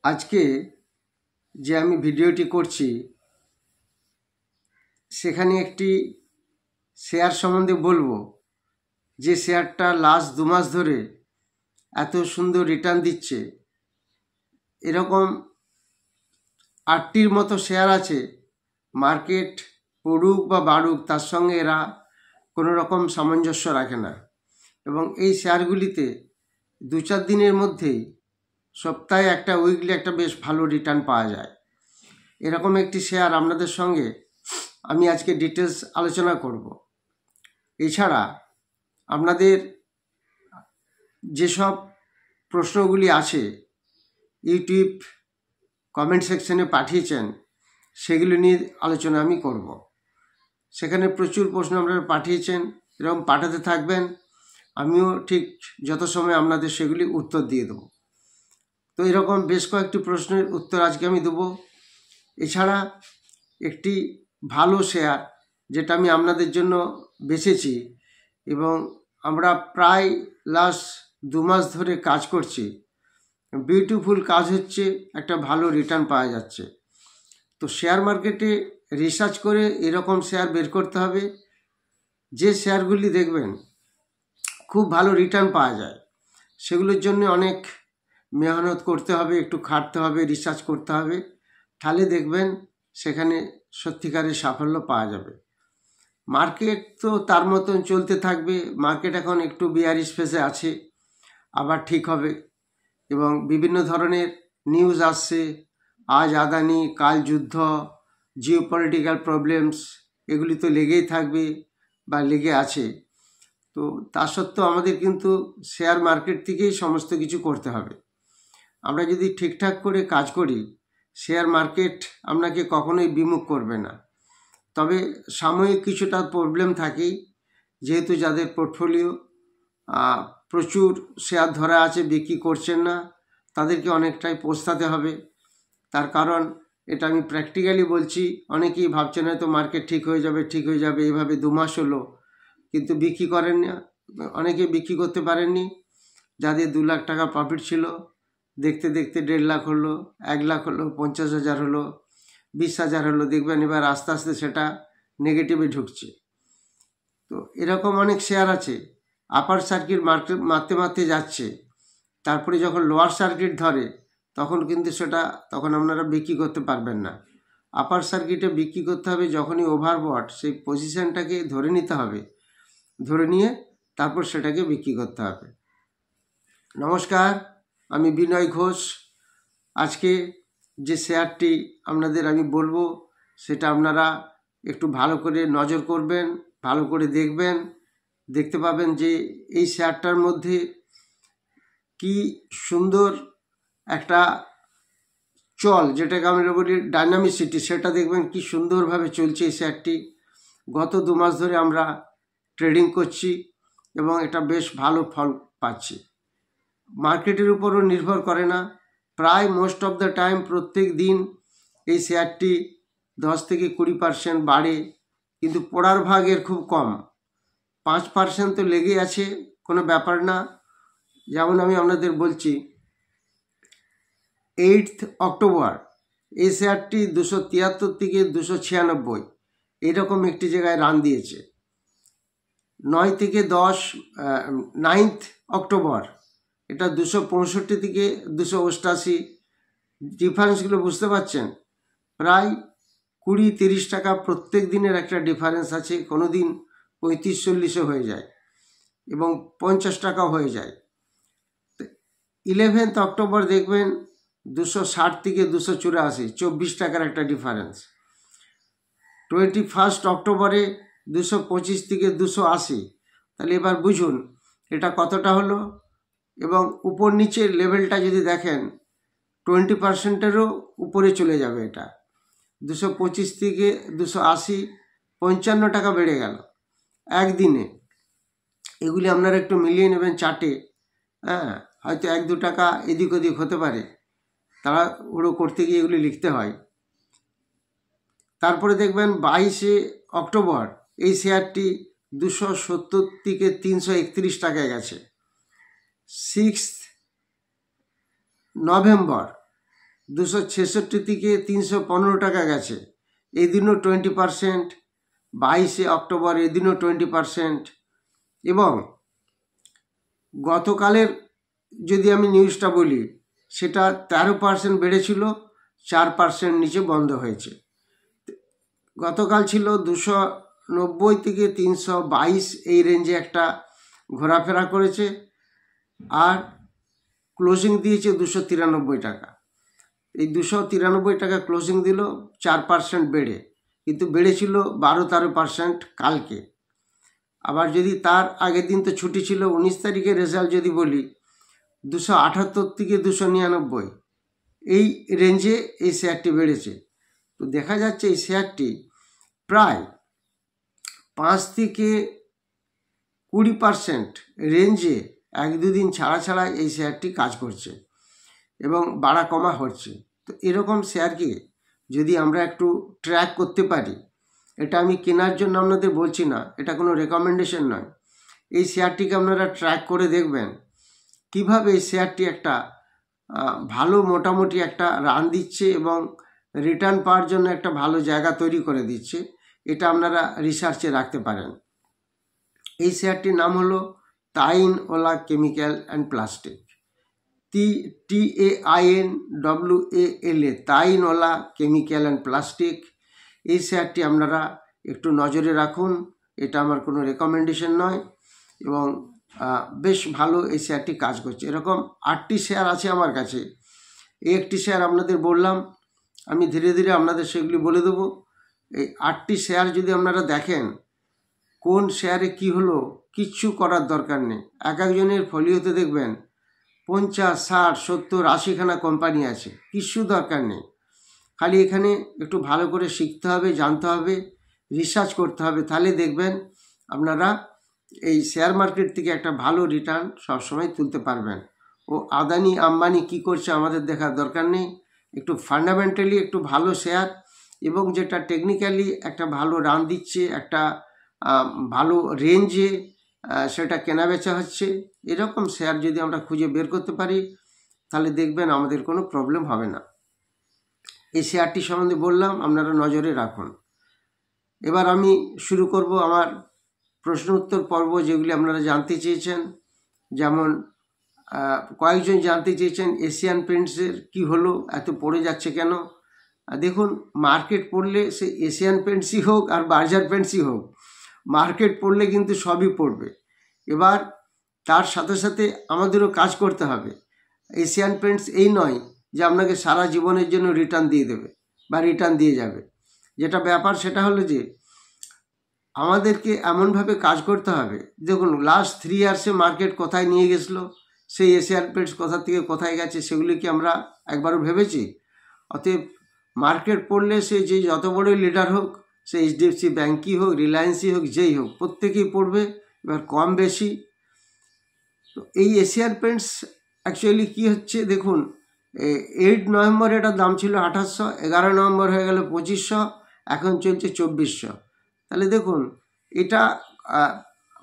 আজকে যে আমি ভিডিওটি করছি সেখানে একটি শেয়ার সম্বন্ধে বলবো, যে শেয়ারটা লাস্ট 2 মাস ধরে এত সুন্দর রিটার্ন দিচ্ছে। এরকম 8টির মতো শেয়ার আছে, মার্কেট পড়ুক বা বাড়ুক তার সঙ্গে এরা কোনো রকম সামঞ্জস্য রাখে না, এবং এই শেয়ারগুলিতে 2-4 দিনের মধ্যেই, সপ্তাহে একটা, উইকলি একটা বেশ ভালো রিটার্ন পাওয়া যায়। এরকম একটি শেয়ার আপনাদের সঙ্গে আমি আজকে ডিটেলস আলোচনা করব। এছাড়া আপনাদের যেসব প্রশ্নগুলি আছে ইউটিউব কমেন্ট সেকশনে পাঠিয়েছেন, সেগুলো নিয়ে আলোচনা আমি করব। সেখানে প্রচুর প্রশ্ন আপনারা পাঠিয়েছেন, এরকম পাঠাতে থাকবেন, আমিও ঠিক যত সময় আপনাদের সেগুলি উত্তর দিয়ে দেবো। তো এরকম বেশ কয়েকটি প্রশ্নের উত্তর আজকে আমি দেবো। এছাড়া একটি ভালো শেয়ার যেটা আমি আপনাদের জন্য বেছেছি, এবং আমরা প্রায় লাস্ট 2 মাস ধরে কাজ করছি, বিউটিফুল কাজ হচ্ছে, একটা ভালো রিটার্ন পাওয়া যাচ্ছে। তো শেয়ার মার্কেটে রিসার্চ করে এরকম শেয়ার বের করতে হবে, যে শেয়ারগুলি দেখবেন খুব ভালো রিটার্ন পাওয়া যায়। সেগুলোর জন্য অনেক মেহনত করতে হবে, একটু খাটতে হবে, রিসার্চ করতে হবে, তাহলে দেখবেন সেখানে সত্যিকারের সাফল্য পাওয়া যাবে। মার্কেট তো তার মতন চলতে থাকবে। মার্কেট এখন একটু বিয়ারিশ ফেজে আছে, আবার ঠিক হবে, এবং বিভিন্ন ধরনের নিউজ আসছে। আজ আদানি, কাল যুদ্ধ, জিওপলিটিক্যাল প্রবলেমস, এগুলি তো লেগেই থাকবে বা লেগে আছে। তো তা সত্ত্বেও আমাদের কিন্তু শেয়ার মার্কেট থেকেই সমস্ত কিছু করতে হবে। আমরা যদি ঠিকঠাক করে কাজ করি, শেয়ার মার্কেট আপনাকে কখনোই বিমুখ করবে না। তবে সাময়িক কিছুটা প্রবলেম থাকেই, যেহেতু যাদের পোর্টফোলিও প্রচুর শেয়ার ধরা আছে, বিক্রি করছেন না, তাদেরকে অনেকটাই পস্তাতে হবে। তার কারণ এটা আমি প্র্যাকটিক্যালি বলছি, অনেকেই ভাবছেন হয়তো মার্কেট ঠিক হয়ে যাবে, ঠিক হয়ে যাবে, এইভাবে 2 মাস হলো কিন্তু বিক্রি করেন না, অনেকে বিক্রি করতে পারেননি। যাদের 2 লাখ টাকা প্রফিট ছিল, দেখতে দেখতে 1.5 লাখ হলো, 1 লাখ হলো, 50,000 হলো, 20,000 হলো, দেখবেন এবার আস্তে আস্তে সেটা নেগেটিভে ঢুকছে। তো এরকম অনেক শেয়ার আছে, আপার সার্কিট মারতে মারতে যাচ্ছে, তারপরে যখন লোয়ার সার্কিট ধরে তখন আপনারা বিক্রি করতে পারবেন না। আপার সার্কিটে বিক্রি করতে হবে যখনই ওভারবট, সেই পজিশনটাকে ধরে নিতে হবে, ধরে নিয়ে তারপর সেটাকে বিক্রি করতে হবে। নমস্কার, আমি বিনয় ঘোষ। আজকে যে শেয়ারটি আপনাদের আমি বলবো, সেটা আপনারা একটু ভালো করে নজর করবেন, ভালো করে দেখবেন, দেখতে পাবেন যে এই শেয়ারটার মধ্যে কি সুন্দর একটা চল, যেটাকে আমরা বলি ডাইনামিসিটি, সেটা দেখবেন কি সুন্দরভাবে চলছে এই শেয়ারটি। গত 2 মাস ধরে আমরা ট্রেডিং করছি এবং এটা বেশ ভালো ফল পাচ্ছি। মার্কেটের উপরও নির্ভর করে না, প্রায় মোস্ট অফ দ্য টাইম প্রত্যেক দিন এই শেয়ারটি 10 থেকে 20% বাড়ে, কিন্তু পড়ার ভাগ এর খুব কম। 5% তো লেগে আছে, কোনো ব্যাপার না। যেমন আমি আপনাদের বলছি, 8 অক্টোবর এই শেয়ারটি 273 থেকে 296 এইরকম একটি জায়গায় রান দিয়েছে। 9 অক্টোবর এটা 265 থেকে 288, ডিফারেন্সগুলো বুঝতে পারছেন? প্রায় 20-30 টাকা প্রত্যেক দিনের একটা ডিফারেন্স আছে। কোনো দিন 35-40 হয়ে যায় এবং 50 টাকাও হয়ে যায়। 11 অক্টোবর দেখবেন 260 থেকে 284, 24 টাকার একটা ডিফারেন্স। 21 অক্টোবরে 225 থেকে 280। তাহলে এবার বুঝুন এটা কতটা হলো। এবং উপর নিচের লেভেলটা যদি দেখেন, 20%-এরও উপরে চলে যাবে এটা। 225 থেকে 280, 55 টাকা বেড়ে গেল একদিনে। এগুলি আপনারা একটু মিলিয়ে নেবেন চার্টে। হয়তো 1-2 টাকা এদিক ওদিক হতে পারে, তারা ওরও করতে গিয়ে এগুলি লিখতে হয়। তারপরে দেখবেন 22 অক্টোবর এই শেয়ারটি 270 থেকে 331 টাকায় গেছে। 6 নভেম্বর 266 থেকে 315 টাকা গেছে, এদিনও 20%। 22 অক্টোবর এদিনও 20%। এবং গতকালের যদি আমি নিউজটা বলি, সেটা 13% বেড়েছিল, 4% নিচে বন্ধ হয়েছে। গতকাল ছিল 290 থেকে 322 এই রেঞ্জে একটা ঘোরাফেরা করেছে, আর ক্লোজিং দিয়েছে 293 টাকা। এই 293 টাকা ক্লোজিং দিল 4% বেড়ে, কিন্তু বেড়েছিল 12-13% কালকে। আবার যদি তার আগের দিন তো ছুটি ছিল, 19 তারিখের রেজাল্ট যদি বলি, 278 থেকে 299 এই রেঞ্জে এই শেয়ারটি বেড়েছে। তো দেখা যাচ্ছে এই শেয়ারটি প্রায় 5 থেকে 20% রেঞ্জে 1-2 দিন ছাড়া ছাড়া এই শেয়ারটি কাজ করছে এবং বাড়া কমা হচ্ছে। তো এরকম শেয়ারকে যদি আমরা একটু ট্র্যাক করতে পারি, এটা আমি কেনার জন্য আপনাদের বলছি না, এটা কোনো রেকমেন্ডেশন নয়, এই শেয়ারটিকে আপনারা ট্র্যাক করে দেখবেন কিভাবে এই শেয়ারটি একটা ভালো মোটামুটি একটা রান দিচ্ছে এবং রিটার্ন পাওয়ার জন্য একটা ভালো জায়গা তৈরি করে দিচ্ছে। এটা আপনারা রিসার্চে রাখতে পারেন। এই শেয়ারটির নাম হলো Tainwala chemical and plastic, TAINWALA, Tainwala chemical and plastic. এই শেয়ারটি আপনারা একটু নজরে রাখুন, এটা আমার কোনো রেকমেন্ডেশন নয়, এবং বেশ ভালো এই শেয়ারটি কাজ করছে। এরকম 8টি শেয়ার আছে আমার কাছে। এই একটি শেয়ার আপনাদের বললাম, আমি ধীরে ধীরে আপনাদের সেগুলি বলে দেবো। এই 8টি শেয়ার যদি আপনারা দেখেন কোন শেয়ারে কি হলো, কিচ্ছু করার দরকার নেই। এক একজনের ফলিওতে দেখবেন 50, 60, 70, 80খানা কোম্পানি আছে, কিচ্ছু দরকার নেই। খালি এখানে একটু ভালো করে শিখতে হবে, জানতে হবে, রিসার্চ করতে হবে, তাহলে দেখবেন আপনারা এই শেয়ার মার্কেট থেকে একটা ভালো রিটার্ন সবসময় তুলতে পারবেন। ও আদানি আম্বানি কি করছে আমাদের দেখার দরকার নেই। একটু ফান্ডামেন্টালি একটু ভালো শেয়ার এবং যেটা টেকনিক্যালি একটা ভালো রান দিচ্ছে, একটা ভালো রেঞ্জে সেটা কেনাবেচা হচ্ছে, এরকম শেয়ার যদি আমরা খুঁজে বের করতে পারি, তাহলে দেখবেন আমাদের কোনো প্রবলেম হবে না। এই শেয়ারটি সম্বন্ধে বললাম, আপনারা নজরে রাখুন। এবার আমি শুরু করব আমার প্রশ্ন উত্তর পর্ব, যেগুলি আপনারা জানতে চেয়েছেন। যেমন কয়েকজন জানতে চেয়েছেন এশিয়ান পেন্টসের কি হলো, এত পড়ে যাচ্ছে কেন। দেখুন, মার্কেট পড়লে সে এশিয়ান পেন্টসই হোক আর বার্জার পেন্টসই হোক, মার্কেট পড়লে কিন্তু সবই পড়বে। এবার তার সাথে সাথে আমাদেরও কাজ করতে হবে। এশিয়ান পেন্টস এই নয় যে আপনাকে সারা জীবনের জন্য রিটার্ন দিয়ে দেবে বা রিটার্ন দিয়ে যাবে। যেটা ব্যাপার সেটা হলো যে আমাদেরকে এমনভাবে কাজ করতে হবে। দেখুন, লাস্ট 3 ইয়ার্সে মার্কেট কোথায় নিয়ে গেছিলো, সেই এশিয়ান পেন্টস কোথা থেকে কোথায় গেছে সেগুলি কি আমরা একবারও ভেবেছি? অতএব মার্কেট পড়লে সে যে যত বড়ই লিডার হোক, সে HDFC ব্যাঙ্কই হোক, রিলায়েন্সই হোক, যেই হোক, প্রত্যেকেই পড়বে, এবার কম বেশি। তো এই এশিয়ান পেন্টস অ্যাকচুয়ালি কী হচ্ছে দেখুন, 8 নভেম্বর এটার দাম ছিল 2800, 11 নভেম্বর হয়ে গেল 2500, এখন চলছে 2400। তাহলে দেখুন, এটা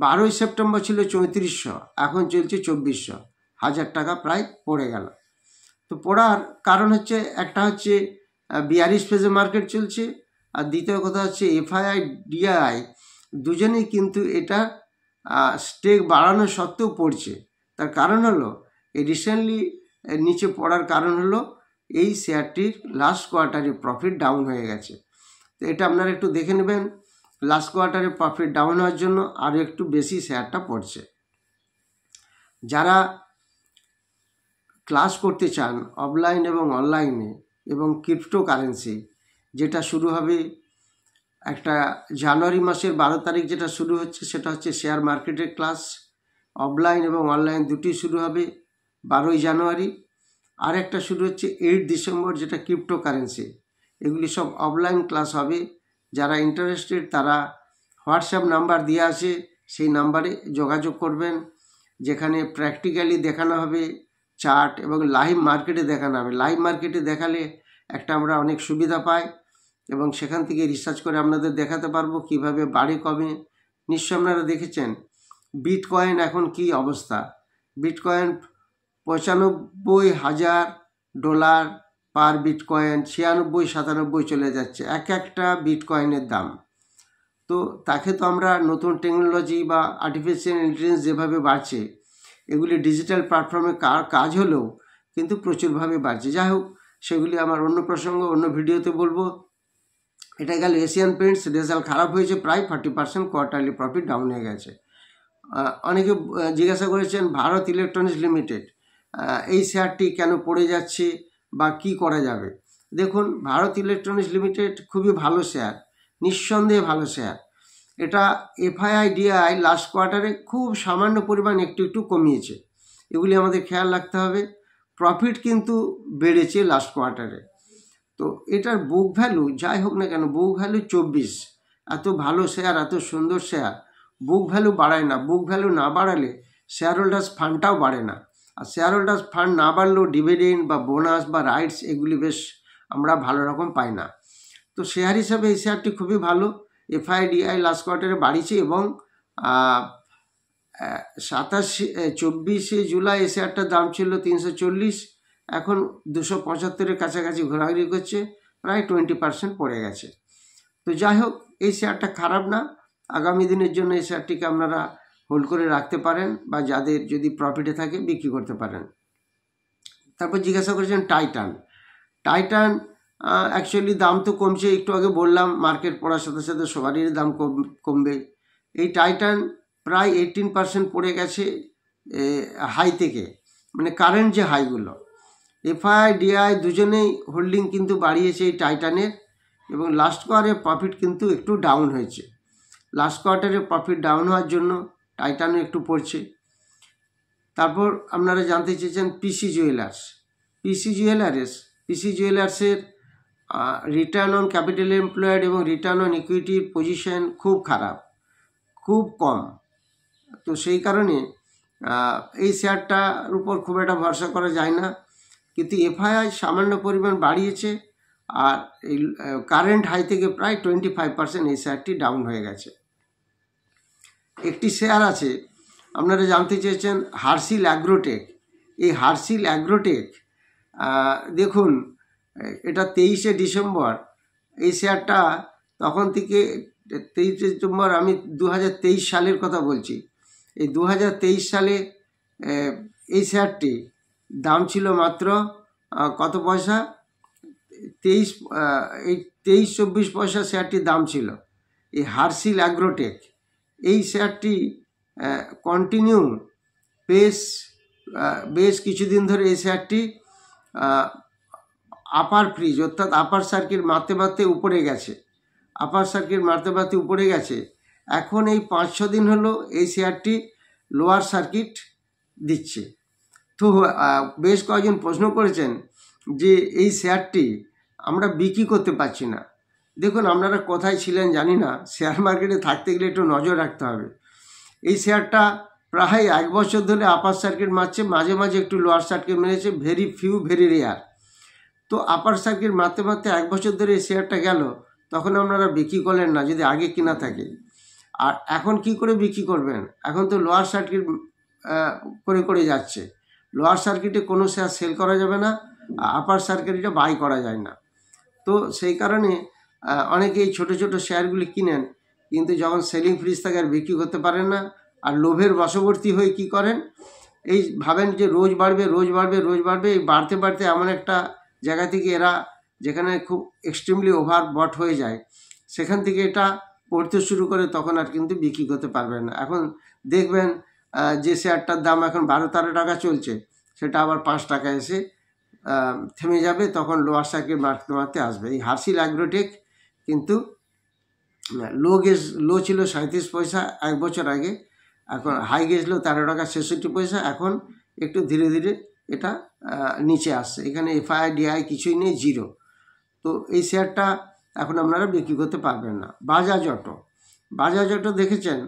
12ই সেপ্টেম্বর ছিল 3400, এখন চলছে 2400, 1000 টাকা প্রায় পড়ে গেল। তো পড়ার কারণ হচ্ছে, একটা হচ্ছে বিয়ারিশ ফেজে মার্কেট চলছে, আর দ্বিতীয় কথা হচ্ছে FII DII দুজনেই কিন্তু এটা স্টেক বাড়ানো সত্ত্বেও পড়ছে। তার কারণ হলো এই রিসেন্টলি নিচে পড়ার কারণ হলো এই শেয়ারটির লাস্ট কোয়ার্টারে প্রফিট ডাউন হয়ে গেছে। তো এটা আপনারা একটু দেখে নেবেন, লাস্ট কোয়ার্টারে প্রফিট ডাউন হওয়ার জন্য আরও একটু বেশি শেয়ারটা পড়ছে। যারা ক্লাস করতে চান অফলাইন এবং অনলাইনে এবং ক্রিপ্টো কারেন্সি, যেটা শুরু হবে একটা জানুয়ারি মাসের 12 তারিখ যেটা শুরু হচ্ছে, সেটা হচ্ছে শেয়ার মার্কেটের ক্লাস। অফলাইন এবং অনলাইন দুটি শুরু হবে 12ই জানুয়ারি। আর একটা শুরু হচ্ছে 8 ডিসেম্বর, যেটা ক্রিপ্টো কারেন্সি। এগুলি সব অফলাইন ক্লাস হবে। যারা ইন্টারেস্টেড তারা হোয়াটসঅ্যাপ নাম্বার দিয়ে আছে, সেই নাম্বারে যোগাযোগ করবেন, যেখানে প্র্যাকটিক্যালি দেখানো হবে চার্ট এবং লাইভ মার্কেটে দেখানো হবে। লাইভ মার্কেটে দেখালে একটা আমরা অনেক সুবিধা পাই এবং সেখান থেকে রিসার্চ করে আপনাদের দেখাতে পারবো কিভাবে বাড়ে কমে। নিশ্চয় আপনারা দেখেছেন বিটকয়েন এখন কি অবস্থা। বিটকয়েন $95,000 পার বিটকয়েন 96-97 চলে যাচ্ছে একটা বিটকয়েনের দাম। তো তাকে তো আমরা নতুন টেকনোলজি বা আর্টিফিশিয়াল ইন্টেলিজেন্স যেভাবে বাড়ছে, এগুলি ডিজিটাল প্ল্যাটফর্মে কাজ হলেও কিন্তু প্রচুরভাবে বাড়ছে। যাই হোক, সেগুলি আমার অন্য প্রসঙ্গ, অন্য ভিডিওতে বলবো। এটা গেল এশিয়ান পেইন্টস, রেজাল্ট খারাপ হয়েছে, প্রায় 40% কোয়ার্টারলি প্রফিট ডাউন হয়ে গেছে। অনেকে জিজ্ঞাসা করেছেন ভারত ইলেকট্রনিক্স লিমিটেড, এই শেয়ারটি কেন পড়ে যাচ্ছে বা কি করা যাবে। দেখুন, ভারত ইলেকট্রনিক্স লিমিটেড খুবই ভালো শেয়ার, নিঃসন্দেহে ভালো শেয়ার। এটা এফআইআই ডিআই লাস্ট কোয়ার্টারে খুব সামান্য পরিমাণ একটু কমিয়েছে, এগুলি আমাদের খেয়াল রাখতে হবে। প্রফিট কিন্তু বেড়েছে লাস্ট কোয়ার্টারে। তো এটার বুক ভ্যালু যাই হোক না কেন, বুক ভ্যালু 24। এত ভালো শেয়ার, এত সুন্দর শেয়ার, বুক ভ্যালু বাড়ায় না। বুক ভ্যালু না বাড়ালে শেয়ার হোল্ডার্স ফান্ডটাও বাড়ে না। আর শেয়ার হোল্ডার্স ফান্ড না বাড়লেও ডিভিডেন্ড বা বোনাস বা রাইটস এগুলি বেশ আমরা ভালো রকম পাই না। তো শেয়ার হিসাবে এই শেয়ারটি খুবই ভালো। এফআইডিআই লাস্ট কোয়ার্টারে বাড়িয়েছে এবং 24শে জুলাই এই শেয়ারটার দাম ছিল 340, এখন 275-এর কাছাকাছি ঘোরাঘুরি করছে, প্রায় 20% পড়ে গেছে। তো যাই হোক, এই শেয়ারটা খারাপ না। আগামী দিনের জন্য এই শেয়ারটিকে আপনারা হোল্ড করে রাখতে পারেন বা যাদের যদি প্রফিটে থাকে বিক্রি করতে পারেন। তারপর জিজ্ঞাসা করেছেন টাইটান অ্যাকচুয়ালি দাম তো কমছে, একটু আগে বললাম মার্কেট পড়ার সাথে সাথে সবারই দাম কমবে। এই টাইটান প্রায় 18% পড়ে গেছে হাই থেকে, মানে কারেন্ট যে হাইগুলো। এফআই ডিআই দুজনেই হোল্ডিং কিন্তু বাড়িয়েছে এই টাইটানের, এবং লাস্ট কোয়ার্টারে প্রফিট কিন্তু একটু ডাউন হয়েছে। লাস্ট কোয়ার্টারে প্রফিট ডাউন হওয়ার জন্য টাইটানও একটু পড়ছে। তারপর আপনারা জানতে চেয়েছেন পিসি জুয়েলার্সের রিটার্ন অন ক্যাপিটাল এমপ্লয়েড এবং রিটার্ন অন ইকুইটির পজিশন খুব খারাপ, খুব কম। তো সেই কারণে এই শেয়ারটার উপর খুব একটা ভরসা করা যায় না। কিন্তু এফআইআই সামান্য পরিমাণ বাড়িয়েছে, আর এই কারেন্ট হাই থেকে প্রায় 25% এই শেয়ারটি ডাউন হয়ে গেছে। একটি শেয়ার আছে আপনারা জানতে চেয়েছেন, হার্সিল অ্যাগ্রোটেক। এই হার্সিল অ্যাগ্রোটেক দেখুন, এটা 23শে ডিসেম্বর এই শেয়ারটা, তখন থেকে 23শে ডিসেম্বর, আমি 2023 সালের কথা বলছি। এই 2023 সালে এই শেয়ারটি দাম ছিল মাত্র কত পয়সা, 23-24 পয়সা শেয়ারটির দাম ছিল। এই হার্সিল অ্যাগ্রোটেক এই শেয়ারটি কন্টিনিউ বেশ কিছুদিন ধরে এই শেয়ারটি আপার ফ্রিজ অর্থাৎ আপার সার্কিট মারতে উপরে গেছে। এখন এই 5-6 দিন হলো এই শেয়ারটি লোয়ার সার্কিট দিচ্ছে। তো বেশ কয়েকজন প্রশ্ন করেছেন যে এই শেয়ারটি আমরা বিক্রি করতে পারছি না। দেখুন, আপনারা কোথায় ছিলেন জানি না, শেয়ার মার্কেটে থাকতে গেলে একটু নজর রাখতে হবে। এই শেয়ারটা প্রায় 1 বছর ধরে আপার সার্কিট মারছে, মাঝে মাঝে একটু লোয়ার সার্কিট মেরেছে, ভেরি রেয়ার। তো আপার সার্কিট মারতে 1 বছর ধরে এই শেয়ারটা গেল, তখন আপনারা বিক্রি করলেন না যদি আগে কিনা থাকে। আর এখন কি করে বিক্রি করবেন? এখন তো লোয়ার সার্কিট করে যাচ্ছে। লোয়ার সার্কিটে কোনো শেয়ার সেল করা যাবে না, আপার সার্কিটে বাই করা যায় না। তো সেই কারণে অনেকে এই ছোটো শেয়ারগুলি কিনেন, কিন্তু যখন সেলিং ফ্রিজ থাকে আর বিক্রি করতে পারেন না, আর লোভের বশবর্তী হয়ে কি করেন, এই ভাবেন যে রোজ বাড়বে, এই বাড়তে এমন একটা জায়গা থেকে এরা, যেখানে খুব এক্সট্রিমলি ওভার বট হয়ে যায়, সেখান থেকে এটা পড়তে শুরু করে, তখন আর কিন্তু বিক্রি করতে পারবেন না। এখন দেখবেন যে শেয়ারটার দাম এখন 12-13 টাকা চলছে, সেটা আবার 5 টাকা এসে থেমে যাবে, তখন লোয়ার সার্কিট মারতে আসবে। এই হার্সিল অ্যাগ্রোটেক কিন্তু লো ছিল 37 পয়সা 1 বছর আগে, এখন হাই গেছিল 13 টাকা 66 পয়সা, এখন একটু ধীরে ধীরে এটা নিচে আসছে। এখানে এফআইআই ডিআই কিছুই নেই, জিরো। তো এই শেয়ারটা এখন আপনারা বিক্রি করতে পারবেন না। বাজাজ অটো দেখেছেন,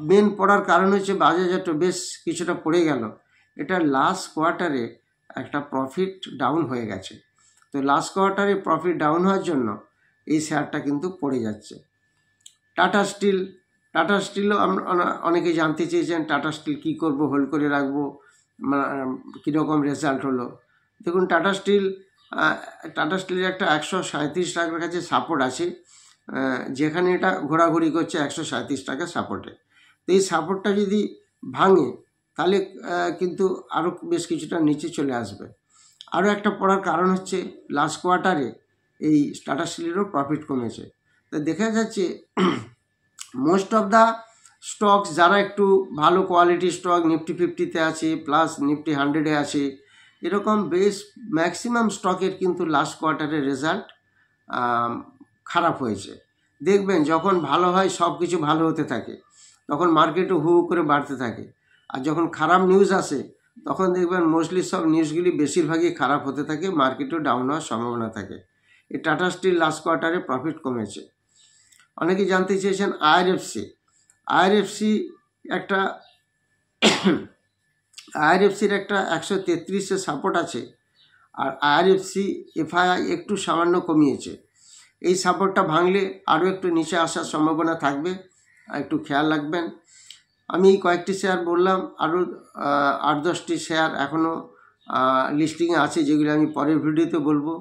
মেন পড়ার কারণ হচ্ছে বাজাজ অটো বেশ কিছুটা পড়ে গেল। এটা লাস্ট কোয়ার্টারে একটা প্রফিট ডাউন হয়ে গেছে। তো লাস্ট কোয়ার্টারে প্রফিট ডাউন হওয়ার জন্য এই শেয়ারটা কিন্তু পড়ে যাচ্ছে। টাটা স্টিলও অনেকে জানতে চেয়েছেন, টাটা স্টিল কী করবো, হোল্ড করে রাখবো, কীরকম রেজাল্ট হলো। দেখুন, টাটা স্টিল টাটা স্টিলের একটা 137 টাকার কাছে সাপোর্ট আছে, যেখানে এটা ঘোরাঘুরি করছে 137 টাকা সাপোর্টে। তো এই সাপোর্টটা যদি ভাঙে তাহলে কিন্তু আরও বেশ কিছুটা নিচে চলে আসবে। আরও একটা পড়ার কারণ হচ্ছে লাস্ট কোয়ার্টারে এই টাটা স্টিলেরও প্রফিট কমেছে। তো দেখা যাচ্ছে মোস্ট অফ দ্য স্টকস যারা একটু ভালো কোয়ালিটির স্টক নিফটি 50-তে আছে, প্লাস নিফটি 100-এ আছে, এরকম বেশ ম্যাক্সিমাম স্টকের কিন্তু লাস্ট কোয়ার্টারের রেজাল্ট খারাপ হয়েছে। দেখবেন যখন ভালো হয় সব কিছু ভালো হতে থাকে, তখন মার্কেটও হু হু করে বাড়তে থাকে, আর যখন খারাপ নিউজ আসে তখন দেখবেন মোস্টলি সব নিউজগুলি বেশিরভাগই খারাপ হতে থাকে, মার্কেটও ডাউন হওয়ার সম্ভাবনা থাকে। এই টাটা স্টিল লাস্ট কোয়ার্টারে প্রফিট কমেছে। অনেকে জানতে চেয়েছেন আইআরএফসি একটা আইআরএফসির একটা 133-এ সাপোর্ট আছে, আর আইআরএফসি এফআইআই একটু সামান্য কমিয়েছে। এই সাপোর্টটা ভাঙলে আরও একটু নিচে আসার সম্ভাবনা থাকবে, একটু খেয়াল রাখবেন। আমি কয়েকটি শেয়ার বললাম, আরও 8-10টি শেয়ার এখনও লিস্টিংয়ে আছে, যেগুলো আমি পরের ভিডিওতে বলবো।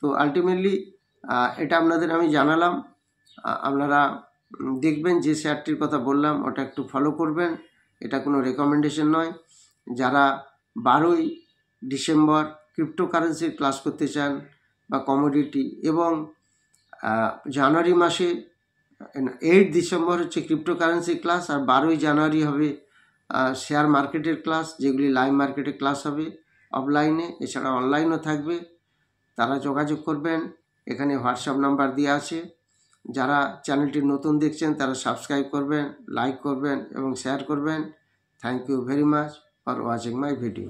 তো আলটিমেটলি এটা আপনাদের আমি জানালাম, আপনারা দেখবেন যে শেয়ারটির কথা বললাম ওটা একটু ফলো করবেন। এটা কোনো রেকমেন্ডেশন নয়। যারা 12ই ডিসেম্বর ক্রিপ্টোকারেন্সির ক্লাস করতে চান বা কমোডিটি, এবং জানুয়ারি মাসে 8 ডিসেম্বর হচ্ছে ক্রিপ্টোকারেন্সি ক্লাস, আর 12ই জানুয়ারি হবে শেয়ার মার্কেটের ক্লাস, যেগুলি লাইভ মার্কেটের ক্লাস হবে অফলাইনে, এছাড়া অনলাইনও থাকবে। তারা যোগাযোগ করবেন, এখানে হোয়াটসঅ্যাপ নাম্বার দেওয়া আছে। যারা চ্যানেলটি নতুন দেখছেন তারা সাবস্ক্রাইব করবেন, লাইক করবেন এবং শেয়ার করবেন। Thank you very much for watching my video.